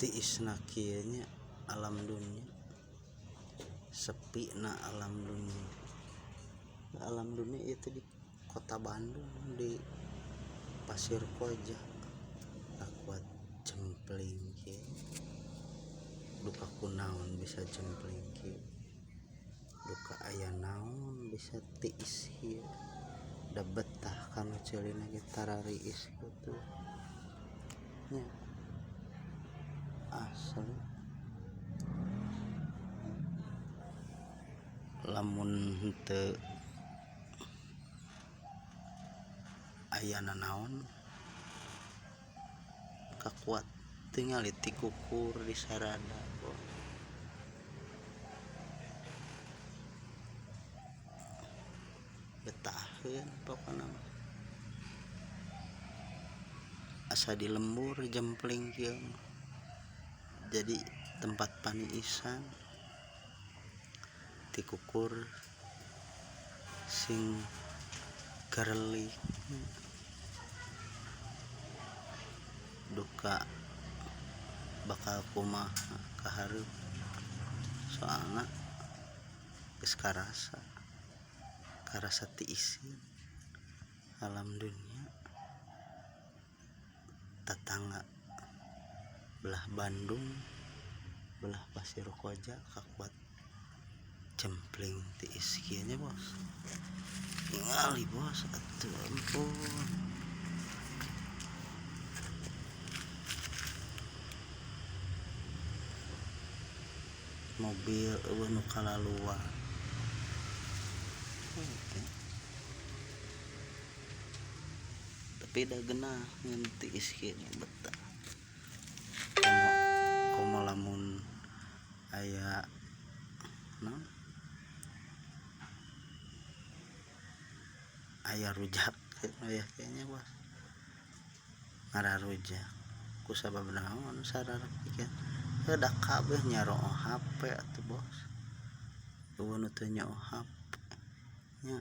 tiisna kieu nya alam dunia, sepi na alam dunia. Alam dunia itu di kota Bandung, di Pasir Koja. Akuat jempling kieu, duka kunaon bisa jempling kieu, duka aya naon bisa tiis kieu. Da betah kana ceulina ge tarariis kitu nya asli. Lamun henteu aya nanaon kakuat tingali ti kukur di sarada betaheun pokona asa di lembur jempling kieu jadi tempat paniisan ti kukur sing gareli. Duka bakal kumaha kahareup soalna geus karasa tiisin alam dunia. Tatangga belah Bandung, belah Pasir Koja kakuat jempling tiis kieu nya bos. Ningali bos atuh ampun. Mobil eueuh nu kalaluwa. Tapi da geunah ngan tiis kieu betah. Komo lamun aya naon? Aya rujak aya kayaknya bos. Ngararujak ku sabab naon sararek pikeun da kabeh nyaro'o HP atuh bos. Eueuh nu teu nyaho HP nya